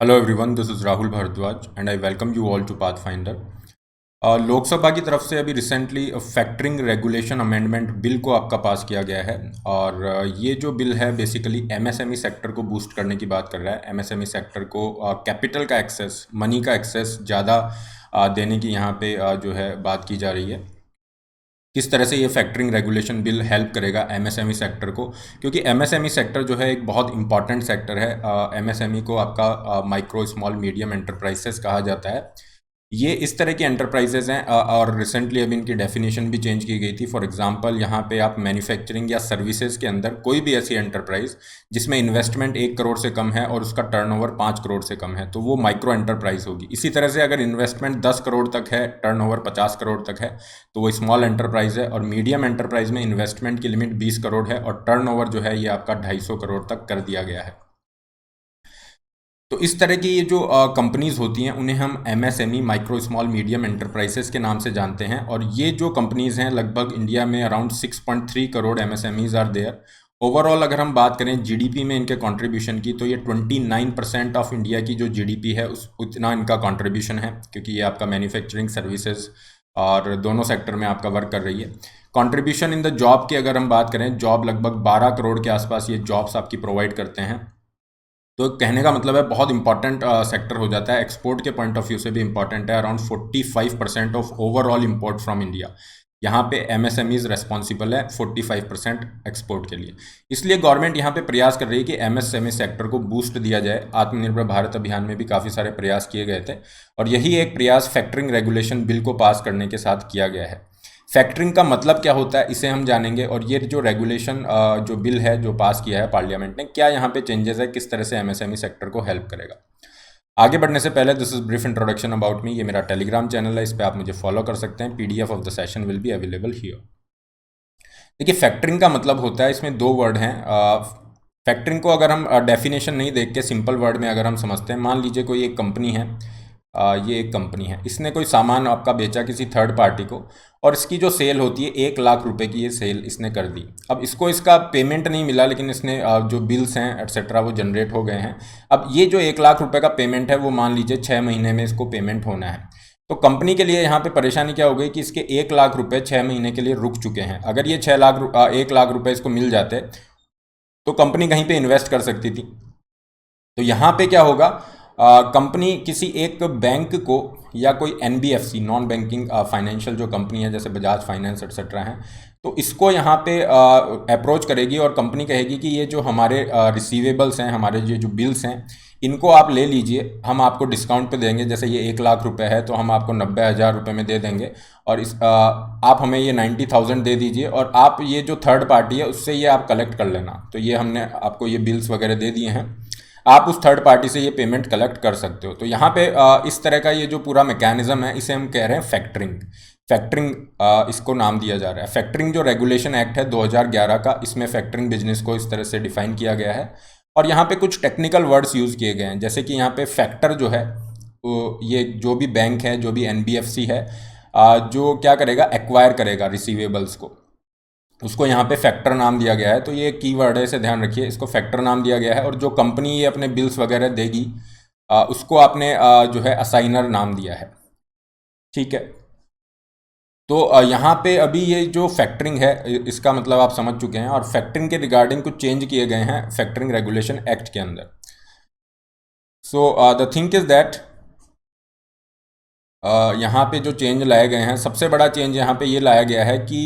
Hello everyone, this is Rahul Bharadwaj and I welcome you all to Pathfinder. Lok Sabha की तरफ से अभी recently factoring regulation amendment bill को आपका पास किया गया है और ये जो बिल है बेसिकली एमएसएमई सेक्टर को बूस्ट करने की बात कर रहा है। एमएसएमई सेक्टर को कैपिटल का एक्सेस, मनी का एक्सेस ज़्यादा देने की यहाँ पे जो है बात की जा रही है। किस तरह से ये फैक्टरिंग रेगुलेशन बिल हेल्प करेगा एमएसएमई सेक्टर को, क्योंकि एमएसएमई सेक्टर जो है एक बहुत इंपॉर्टेंट सेक्टर है। एमएसएमई को आपका माइक्रो स्मॉल मीडियम एंटरप्राइजेस कहा जाता है। ये इस तरह की एंटरप्राइजेज हैं और रिसेंटली अभी इनकी डेफिनेशन भी चेंज की गई थी। फॉर एग्जांपल यहाँ पे आप मैन्युफैक्चरिंग या सर्विसेज के अंदर कोई भी ऐसी एंटरप्राइज जिसमें इन्वेस्टमेंट 1 करोड़ से कम है और उसका टर्नओवर 5 करोड़ से कम है तो वो माइक्रो एंटरप्राइज होगी। इसी तरह से अगर इन्वेस्टमेंट 10 करोड़ तक है, टर्नओवर 50 करोड़ तक है तो वो स्मॉल एंटरप्राइज है। और मीडियम एंटरप्राइज में इन्वेस्टमेंट की लिमिट 20 करोड़ है और टर्नओवर जो है ये आपका 250 करोड़ तक कर दिया गया है। तो इस तरह की ये जो कंपनीज़ होती हैं उन्हें हम MSME, micro small medium enterprises के नाम से जानते हैं। और ये जो कंपनीज़ हैं लगभग इंडिया में around 6.3 crore MSMEs are there. Overall अगर हम बात करें जीडीपी में इनके कंट्रीब्यूशन की तो ये 29% ऑफ इंडिया की जो जीडीपी है उस उतना इनका कंट्रीब्यूशन है, क्योंकि ये आपका मैन्युफैक्चरिंग, सर्विसेज और दोनों सेक्टर में आपका वर्क कर रही है। कंट्रीब्यूशन इन द जॉब की अगर हम बात करें, जॉब लगभग 12 करोड़ के आसपास ये जॉब्स आपकी प्रोवाइड करते हैं। तो कहने का मतलब है बहुत इंपॉर्टेंट सेक्टर हो जाता है। एक्सपोर्ट के पॉइंट ऑफ व्यू से भी इंपॉर्टेंट है। Around 45% of overall import from India, यहाँ पे एमएसएमईज रेस्पॉन्सिबल है 45% एक्सपोर्ट के लिए। इसलिए गवर्नमेंट यहाँ पे प्रयास कर रही है कि एमएसएमई सेक्टर को बूस्ट दिया जाए। आत्मनिर्भर भारत अभियान में भी काफ़ी सारे प्रयास किए गए थे और यही एक प्रयास फैक्टरिंग रेगुलेशन बिल को पास करने के साथ किया गया है। फैक्टरिंग का मतलब क्या होता है इसे हम जानेंगे और ये जो रेगुलेशन जो बिल है जो पास किया है पार्लियामेंट ने, क्या यहाँ पे चेंजेस है, किस तरह से एमएसएमई सेक्टर को हेल्प करेगा। आगे बढ़ने से पहले this is brief introduction about me. ये मेरा टेलीग्राम चैनल है, इस पर आप मुझे फॉलो कर सकते हैं। PDF of the session will be available here. देखिए फैक्टरिंग का मतलब होता है, इसमें दो वर्ड हैं। फैक्टरिंग को अगर हम डेफिनेशन नहीं देख के सिंपल वर्ड में अगर हम समझते हैं, मान लीजिए कोई एक कंपनी है, ये एक कंपनी है, इसने कोई सामान आपका बेचा किसी थर्ड पार्टी को और इसकी जो सेल होती है 1 लाख रुपए की ये सेल इसने कर दी। अब इसको इसका पेमेंट नहीं मिला लेकिन इसने जो बिल्स हैं एट्सेट्रा वो जनरेट हो गए हैं। अब ये जो 1 लाख रुपए का पेमेंट है वो मान लीजिए 6 महीने में इसको पेमेंट होना है। तो कंपनी के लिए यहाँ पे परेशानी क्या हो गई कि इसके 1 लाख रुपए 6 महीने के लिए रुक चुके हैं। अगर ये 1 लाख रुपए इसको मिल जाते तो कंपनी कहीं पे इन्वेस्ट कर सकती थी। तो यहाँ पे क्या होगा, कंपनी किसी एक बैंक को या कोई एनबीएफसी, नॉन बैंकिंग फाइनेंशियल जो कंपनी है जैसे बजाज फाइनेंस एट्सेट्रा हैं, तो इसको यहाँ पे अप्रोच करेगी और कंपनी कहेगी कि ये जो हमारे रिसीवेबल्स हैं, हमारे ये जो बिल्स हैं, इनको आप ले लीजिए, हम आपको डिस्काउंट पे देंगे। जैसे ये 1 लाख रुपए है तो हम आपको 90,000 रुपये में दे देंगे और आप हमें ये 90,000 दे दीजिए और आप ये जो थर्ड पार्टी है उससे ये आप कलेक्ट कर लेना। तो ये हमने आपको ये बिल्स वगैरह दे दिए हैं, आप उस थर्ड पार्टी से ये पेमेंट कलेक्ट कर सकते हो। तो यहाँ पे इस तरह का ये जो पूरा मैकेनिज्म है इसे हम कह रहे हैं फैक्टरिंग। फैक्टरिंग इसको नाम दिया जा रहा है। फैक्टरिंग जो रेगुलेशन एक्ट है 2011 का, इसमें फैक्टरिंग बिजनेस को इस तरह से डिफाइन किया गया है। और यहाँ पे कुछ टेक्निकल वर्ड्स यूज़ किए गए हैं, जैसे कि यहाँ पे फैक्टर जो है ये जो भी बैंक है, जो भी एनबीएफसी है, जो क्या करेगा, एक्वायर करेगा रिसीवेबल्स को, उसको यहाँ पे फैक्टर नाम दिया गया है। तो ये कीवर्ड है, इसे ध्यान रखिए, इसको फैक्टर नाम दिया गया है। और जो कंपनी ये अपने बिल्स वगैरह देगी उसको आपने जो है असाइनर नाम दिया है। ठीक है, तो यहाँ पे अभी ये जो फैक्टरिंग है इसका मतलब आप समझ चुके हैं और फैक्टरिंग के रिगार्डिंग कुछ चेंज किए गए हैं फैक्टरिंग रेगुलेशन एक्ट के अंदर। So the think is that यहाँ पे जो चेंज लाए गए हैं, सबसे बड़ा चेंज यहाँ पे ये लाया गया है कि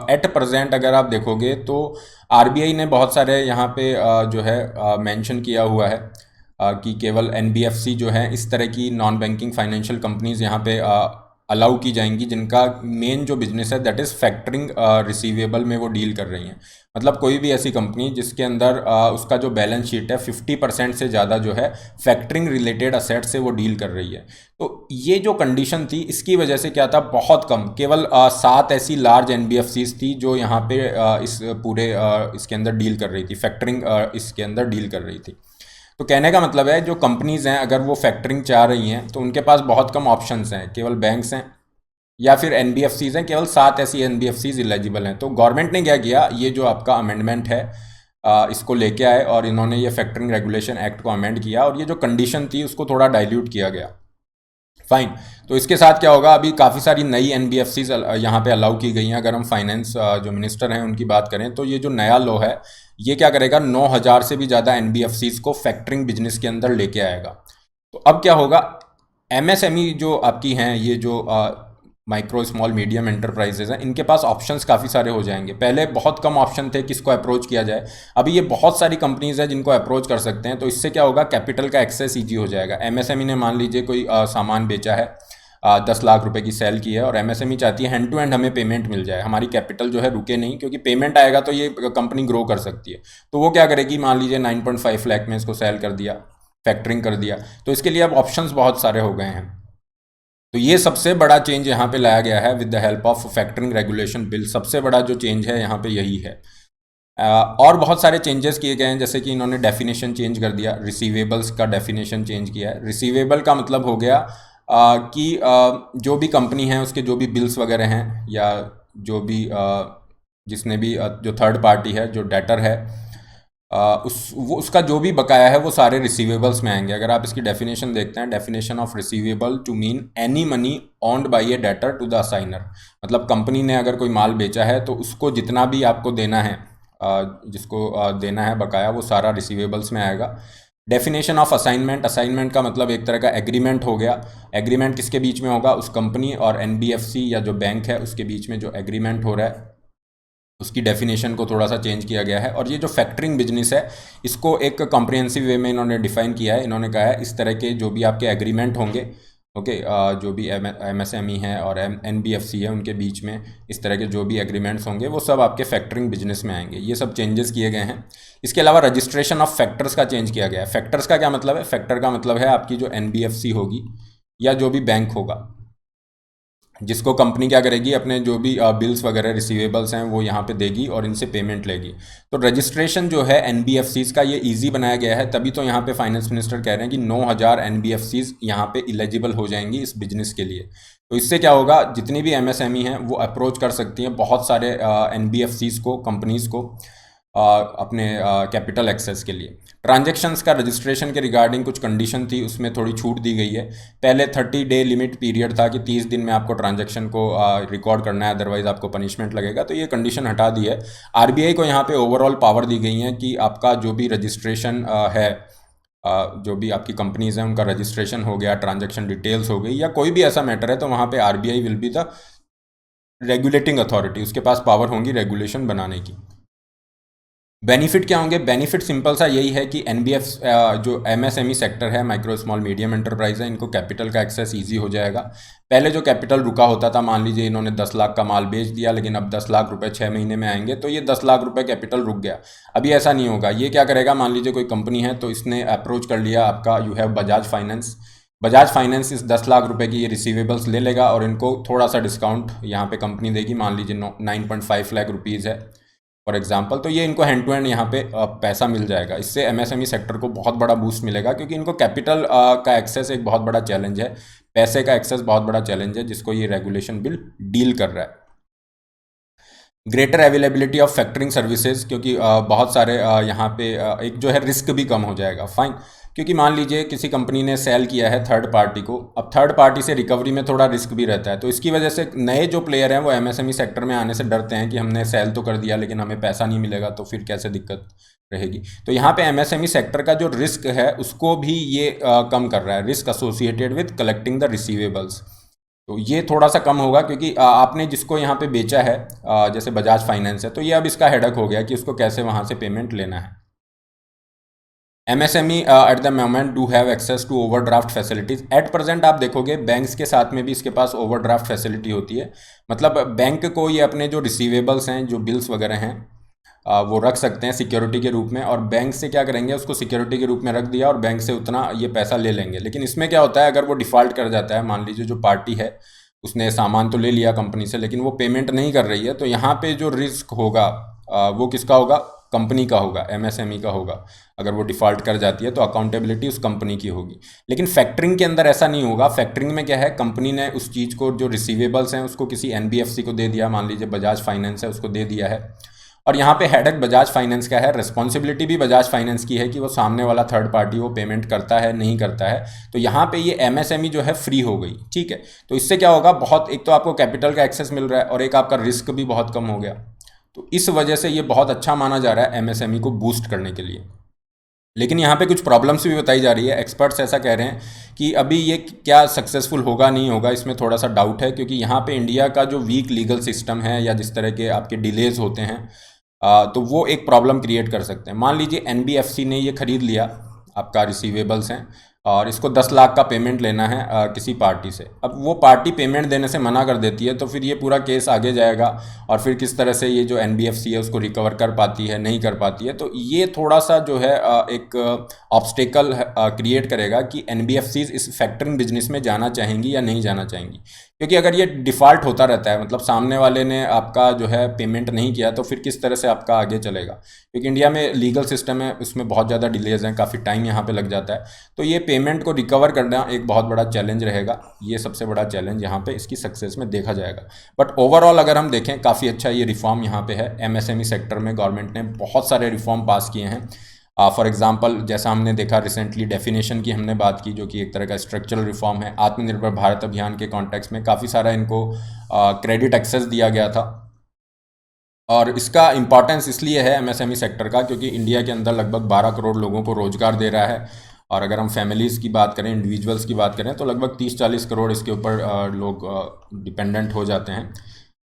एट प्रेजेंट अगर आप देखोगे तो आरबीआई ने बहुत सारे यहाँ पे जो है मेंशन किया हुआ है कि केवल एनबीएफसी जो है, इस तरह की नॉन बैंकिंग फाइनेंशियल कंपनीज यहाँ पे अलाउ की जाएंगी जिनका मेन जो बिजनेस है दैट इज़ फैक्टरिंग रिसीवेबल में वो डील कर रही हैं। मतलब कोई भी ऐसी कंपनी जिसके अंदर उसका जो बैलेंस शीट है 50% से ज़्यादा जो है फैक्टरिंग रिलेटेड असेट से वो डील कर रही है। तो ये जो कंडीशन थी इसकी वजह से क्या था, बहुत कम, केवल 7 ऐसी लार्ज एनबीएफसीज थी जो यहाँ पे इस पूरे इसके अंदर डील कर रही थी, फैक्टरिंग इसके अंदर डील कर रही थी। तो कहने का मतलब है जो कंपनीज़ हैं अगर वो फैक्टरिंग चाह रही हैं तो उनके पास बहुत कम ऑप्शंस हैं, केवल बैंक्स हैं या फिर एनबीएफसीज हैं, केवल 7 ऐसी एनबीएफसीज इलिजिबल हैं। तो गवर्नमेंट ने क्या किया, ये जो आपका अमेंडमेंट है इसको लेके आए और इन्होंने ये फैक्टरिंग रेगुलेशन एक्ट को अमेंड किया और ये जो कंडीशन थी उसको थोड़ा डाइल्यूट किया गया। फाइन। तो इसके साथ क्या होगा, अभी काफ़ी सारी नई एनबीएफसीज यहाँ पे अलाउ की गई हैं। अगर हम फाइनेंस जो मिनिस्टर हैं उनकी बात करें तो ये जो नया लॉ है ये क्या करेगा, 9,000 से भी ज़्यादा एनबीएफसीज को फैक्टरिंग बिजनेस के अंदर लेके आएगा। तो अब क्या होगा, एमएसएमई जो आपकी हैं, ये जो माइक्रो स्मॉल मीडियम एंटरप्राइजेज हैं, इनके पास ऑप्शंस काफ़ी सारे हो जाएंगे। पहले बहुत कम ऑप्शन थे किसको अप्रोच किया जाए, अभी ये बहुत सारी कंपनीज हैं जिनको अप्रोच कर सकते हैं। तो इससे क्या होगा, कैपिटल का एक्सेस ईजी हो जाएगा। एमएसएमई ने मान लीजिए कोई सामान बेचा है, 10 लाख रुपए की सेल की है और एमएसएमई चाहती है हैंड टू हैंड हमें पेमेंट मिल जाए, हमारी कैपिटल जो है रुके नहीं, क्योंकि पेमेंट आएगा तो ये कंपनी ग्रो कर सकती है। तो वो क्या करेगी, मान लीजिए 9.5 लाख में इसको सेल कर दिया, फैक्टरिंग कर दिया, तो इसके लिए अब ऑप्शंस बहुत सारे हो गए हैं। तो ये सबसे बड़ा चेंज यहाँ पे लाया गया है with the help of factoring regulation bill. सबसे बड़ा जो चेंज है यहाँ पे यही है। और बहुत सारे चेंजेस किए गए हैं, जैसे कि इन्होंने डेफिनेशन चेंज कर दिया, रिसीवेबल्स का डेफिनेशन चेंज किया है। रिसीवेबल का मतलब हो गया कि जो भी कंपनी है उसके जो भी बिल्स वगैरह हैं, या जो भी जिसने भी जो थर्ड पार्टी है, जो डेटर है, उसका जो भी बकाया है वो सारे रिसीवेबल्स में आएंगे। अगर आप इसकी डेफिनेशन देखते हैं, definition of receivable to mean any money owned by a debtor to the assignor. मतलब कंपनी ने अगर कोई माल बेचा है तो उसको जितना भी आपको देना है, जिसको देना है बकाया, वो सारा रिसीवेबल्स में आएगा। डेफिनेशन ऑफ असाइनमेंट, असाइनमेंट का मतलब एक तरह का एग्रीमेंट हो गया। एग्रीमेंट किसके बीच में होगा, उस कंपनी और एनबीएफसी या जो बैंक है उसके बीच में जो एग्रीमेंट हो रहा है, उसकी डेफिनेशन को थोड़ा सा चेंज किया गया है। और ये जो फैक्टरिंग बिजनेस है इसको एक कॉम्प्रिहेंसिव वे में इन्होंने डिफाइन किया है। इन्होंने कहा है इस तरह के जो भी आपके एग्रीमेंट होंगे, ओके, जो भी एमएसएमई है और एनबीएफसी है उनके बीच में इस तरह के जो भी एग्रीमेंट्स होंगे वो सब आपके फैक्टरिंग बिजनेस में आएंगे। ये सब चेंजेस किए गए हैं। इसके अलावा रजिस्ट्रेशन ऑफ फैक्टर्स का चेंज किया गया है। फैक्टर्स का क्या मतलब है, फैक्टर का मतलब है आपकी जो एनबीएफसी होगी या जो भी बैंक होगा, जिसको कंपनी क्या करेगी, अपने जो भी बिल्स वगैरह रिसीवेबल्स हैं वो यहाँ पे देगी और इनसे पेमेंट लेगी। तो रजिस्ट्रेशन जो है एनबीएफसीज का ये इजी बनाया गया है, तभी तो यहाँ पे फाइनेंस मिनिस्टर कह रहे हैं कि 9,000 एनबीएफसीज यहाँ पे इलिजिबल हो जाएंगी इस बिजनेस के लिए। तो इससे क्या होगा, जितनी भी एमएसएमई हैं वो अप्रोच कर सकती हैं बहुत सारे एनबीएफसीज को, कंपनीज़ को, अपने कैपिटल एक्सेस के लिए। ट्रांजैक्शंस का रजिस्ट्रेशन के रिगार्डिंग कुछ कंडीशन थी, उसमें थोड़ी छूट दी गई है। पहले 30 डे लिमिट पीरियड था कि 30 दिन में आपको ट्रांजैक्शन को रिकॉर्ड करना है, अदरवाइज आपको पनिशमेंट लगेगा। तो ये कंडीशन हटा दी है। आरबीआई को यहाँ पे ओवरऑल पावर दी गई है कि आपका जो भी रजिस्ट्रेशन है, जो भी आपकी कंपनीज हैं उनका रजिस्ट्रेशन हो गया, ट्रांजैक्शन डिटेल्स हो गई, या कोई भी ऐसा मैटर है, तो वहाँ पे RBI will be the regulating authority, उसके पास पावर होंगी रेगुलेशन बनाने की। बेनिफिट क्या होंगे, बेनिफिट सिंपल सा यही है कि एनबीएफ जो एमएसएमई सेक्टर है, माइक्रो स्मॉल मीडियम एंटरप्राइज है, इनको कैपिटल का एक्सेस इजी हो जाएगा। पहले जो कैपिटल रुका होता था, मान लीजिए इन्होंने 10 लाख का माल बेच दिया, लेकिन अब 10 लाख रुपए 6 महीने में आएंगे, तो ये 10 लाख रुपए कैपिटल रुक गया। अभी ऐसा नहीं होगा। ये क्या करेगा, मान लीजिए कोई कंपनी है तो इसने अप्रोच कर लिया आपका, you have Bajaj finance, Bajaj finance इस 10 लाख रुपए की ये रिसीवेबल्स ले लेगा और इनको थोड़ा सा डिस्काउंट यहाँ पे कंपनी देगी, मान लीजिए 9.5 लाख रुपीज़ है फॉर एग्जाम्पल। तो ये इनको हैंड टू हैंड यहाँ पे पैसा मिल जाएगा। इससे एमएसएमई सेक्टर को बहुत बड़ा बूस्ट मिलेगा, क्योंकि इनको कैपिटल का एक्सेस एक बहुत बड़ा चैलेंज है, पैसे का एक्सेस बहुत बड़ा चैलेंज है, जिसको ये रेगुलेशन बिल डील कर रहा है। Greater availability of factoring services, क्योंकि बहुत सारे यहाँ पे एक जो है रिस्क भी कम हो जाएगा। फाइन, क्योंकि मान लीजिए किसी कंपनी ने सेल किया है थर्ड पार्टी को, अब थर्ड पार्टी से रिकवरी में थोड़ा रिस्क भी रहता है। तो इसकी वजह से नए जो प्लेयर हैं वो एमएसएमई सेक्टर में आने से डरते हैं कि हमने सेल तो कर दिया लेकिन हमें पैसा नहीं मिलेगा, तो फिर कैसे दिक्कत रहेगी। तो यहाँ पे एमएसएमई सेक्टर का जो रिस्क है उसको भी ये कम कर रहा है, risk associated with collecting the receivables. तो ये थोड़ा सा कम होगा, क्योंकि आपने जिसको यहाँ पे बेचा है, जैसे बजाज फाइनेंस है, तो ये अब इसका हेडक हो गया कि उसको कैसे वहाँ से पेमेंट लेना है। MSME at the moment do have access to overdraft facilities. At present आप देखोगे बैंक्स के साथ में भी इसके पास ओवरड्राफ्ट फैसिलिटी होती है। मतलब बैंक को ये अपने जो रिसीवेबल्स हैं, जो बिल्स वगैरह हैं, वो रख सकते हैं सिक्योरिटी के रूप में, और बैंक से क्या करेंगे, उसको सिक्योरिटी के रूप में रख दिया और बैंक से उतना ये पैसा ले लेंगे। लेकिन इसमें क्या होता है, अगर वो डिफ़ॉल्ट कर जाता है, मान लीजिए जो पार्टी है उसने सामान तो ले लिया कंपनी से लेकिन वो पेमेंट नहीं कर रही है, तो यहाँ पे जो रिस्क होगा वो किसका होगा, कंपनी का होगा, एमएसएमई का होगा। अगर वो डिफ़ॉल्ट कर जाती है तो अकाउंटेबिलिटी उस कंपनी की होगी। लेकिन फैक्टरिंग के अंदर ऐसा नहीं होगा। फैक्टरिंग में क्या है, कंपनी ने उस चीज़ को, जो रिसीवेबल्स हैं, उसको किसी एनबीएफसी को दे दिया, मान लीजिए बजाज फाइनेंस है उसको दे दिया है, और यहाँ पे हेडेक बजाज फाइनेंस का है, रिस्पॉन्सिबिलिटी भी बजाज फाइनेंस की है कि वो सामने वाला थर्ड पार्टी वो पेमेंट करता है नहीं करता है। तो यहाँ पे ये एमएसएमई जो है फ्री हो गई, ठीक है। तो इससे क्या होगा, बहुत एक तो आपको कैपिटल का एक्सेस मिल रहा है और एक आपका रिस्क भी बहुत कम हो गया। तो इस वजह से ये बहुत अच्छा माना जा रहा है एमएसएमई को बूस्ट करने के लिए। लेकिन यहाँ पे कुछ प्रॉब्लम्स भी बताई जा रही है, एक्सपर्ट्स ऐसा कह रहे हैं कि अभी ये क्या सक्सेसफुल होगा नहीं होगा, इसमें थोड़ा सा डाउट है, क्योंकि यहाँ पे इंडिया का जो वीक लीगल सिस्टम है या जिस तरह के आपके डिलेज होते हैं तो वो एक प्रॉब्लम क्रिएट कर सकते हैं। मान लीजिए एनबीएफसी ने ये खरीद लिया, आपका रिसीवेबल्स हैं और इसको 10 लाख का पेमेंट लेना है किसी पार्टी से। अब वो पार्टी पेमेंट देने से मना कर देती है, तो फिर ये पूरा केस आगे जाएगा और फिर किस तरह से ये जो एनबीएफसी है उसको रिकवर कर पाती है नहीं कर पाती है। तो ये थोड़ा सा जो है एक ऑब्स्टेकल क्रिएट करेगा कि एनबीएफसीज इस फैक्टरिंग बिजनेस में जाना चाहेंगी या नहीं जाना चाहेंगी। क्योंकि अगर ये डिफ़ॉल्ट होता रहता है, मतलब सामने वाले ने आपका जो है पेमेंट नहीं किया, तो फिर किस तरह से आपका आगे चलेगा। क्योंकि इंडिया में लीगल सिस्टम है, उसमें बहुत ज़्यादा डिलेज हैं, काफ़ी टाइम यहाँ पे लग जाता है। तो ये पेमेंट को रिकवर करना एक बहुत बड़ा चैलेंज रहेगा। ये सबसे बड़ा चैलेंज यहाँ पे इसकी सक्सेस में देखा जाएगा। बट ओवरऑल अगर हम देखें, काफ़ी अच्छा ये रिफॉर्म यहाँ पे है। एमएसएमई सेक्टर में गवर्नमेंट ने बहुत सारे रिफॉर्म पास किए हैं। फॉर एग्जांपल जैसा हमने देखा रिसेंटली, डेफिनेशन की हमने बात की, जो कि एक तरह का स्ट्रक्चरल रिफॉर्म है। आत्मनिर्भर भारत अभियान के कॉन्टेक्स्ट में काफ़ी सारा इनको क्रेडिट एक्सेस दिया गया था। और इसका इंपॉर्टेंस इसलिए है एमएसएमई सेक्टर का, क्योंकि इंडिया के अंदर लगभग 12 करोड़ लोगों को रोजगार दे रहा है। और अगर हम फैमिलीज़ की बात करें, इंडिविजुअल्स की बात करें, तो लगभग 30-40 करोड़ इसके ऊपर लोग डिपेंडेंट हो जाते हैं।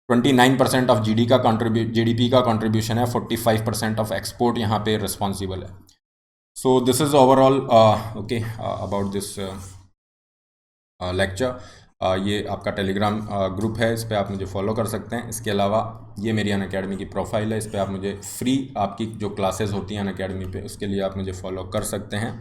29% ऑफ जीडीपी का कंट्रीब्यूशन है, 45% ऑफ एक्सपोर्ट यहाँ पे रिस्पॉन्सिबल है। So this is overall okay about this lecture. ये आपका टेलीग्राम ग्रुप है, इस पर आप मुझे फॉलो कर सकते हैं। इसके अलावा ये मेरी अनअकैडमी की प्रोफाइल है, इस पर आप मुझे फ्री आपकी जो क्लासेस होती हैं अनअकैडमी पे, उसके लिए आप मुझे फॉलो कर सकते हैं।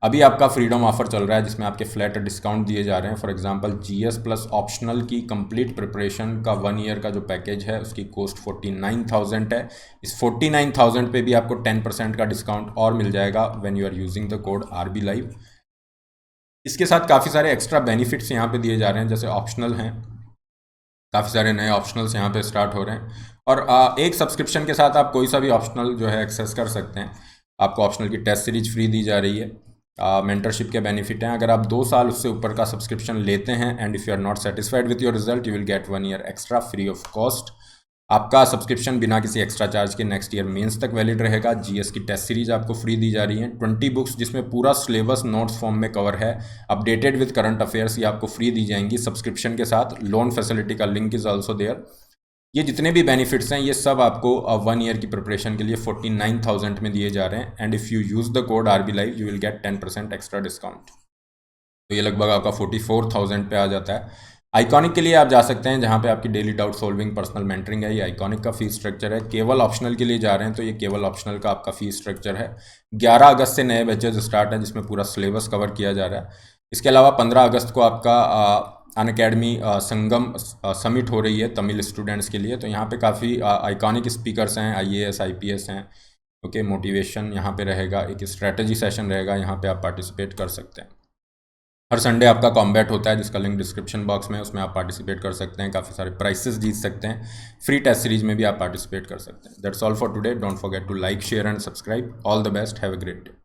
अभी आपका फ्रीडम ऑफर चल रहा है जिसमें आपके फ्लैट डिस्काउंट दिए जा रहे हैं। For example GS plus optional की कंप्लीट प्रिपरेशन का 1 ईयर का जो पैकेज है उसकी कॉस्ट 49,000 है। इस 49,000 पे भी आपको 10% का डिस्काउंट और मिल जाएगा when you are using the code RB Live। इसके साथ काफ़ी सारे एक्स्ट्रा बेनिफिट्स यहाँ पे दिए जा रहे हैं, जैसे ऑप्शनल हैं, काफ़ी सारे नए ऑप्शनल्स यहाँ पे स्टार्ट हो रहे हैं। और एक सब्सक्रिप्शन के साथ आप कोई सा भी ऑप्शनल जो है एक्सेस कर सकते हैं। आपको ऑप्शनल की टेस्ट सीरीज फ्री दी जा रही है। मेंटरशिप के बेनिफिट हैं, अगर आप 2 साल उससे ऊपर का सब्सक्रिप्शन लेते हैं and if you are not satisfied with your result, you will get 1 year extra free of cost. आपका सब्सक्रिप्शन बिना किसी एक्स्ट्रा चार्ज के नेक्स्ट ईयर मेंस तक वैलिड रहेगा। जीएस की टेस्ट सीरीज आपको फ्री दी जा रही है। 20 बुक्स जिसमें पूरा सिलेबस नोट्स फॉर्म में कवर है, अपडेटेड विद करंट अफेयर्स, ये आपको फ्री दी जाएंगी सब्सक्रिप्शन के साथ। लोन फैसिलिटी का लिंक इज़ ऑल्सो देयर। ये जितने भी बेनिफिट्स हैं ये सब आपको 1 ईयर की प्रिपरेशन के लिए 49,000 में दिए जा रहे हैं। And if you use the code RB Live, you will gate 10% extra discount. तो ये लगभग आपका 44,000 पे आ जाता है। आइकॉनिक के लिए आप जा सकते हैं, जहाँ पे आपकी daily doubt solving, personal mentoring है। ये आइकॉनिक का फीस स्ट्रक्चर है। केवल ऑप्शनल के लिए जा रहे हैं तो ये केवल ऑप्शनल का आपका फीस स्ट्रक्चर है। 11 अगस्त से नए बैचेज स्टार्ट हैं जिसमें पूरा सिलेबस कवर किया जा रहा है। इसके अलावा 15 अगस्त को आपका अनअकैडमी संगम समिट हो रही है तमिल स्टूडेंट्स के लिए। तो यहाँ पे काफ़ी आइकॉनिक स्पीकर्स हैं, IAS IPS हैं। ओके, मोटिवेशन यहाँ पे रहेगा, एक स्ट्रेटजी सेशन रहेगा, यहाँ पे आप पार्टिसिपेट कर सकते हैं। हर संडे आपका कॉम्बैट होता है जिसका लिंक डिस्क्रिप्शन बॉक्स में, उसमें आप पार्टिसिपेट कर सकते हैं, काफ़ी सारे प्राइसेस जीत सकते हैं। फ्री टेस्ट सीरीज में भी आप पार्टिसिपेट कर सकते हैं। That's all for today. Don't forget to like, share and subscribe. All the best, have a great day.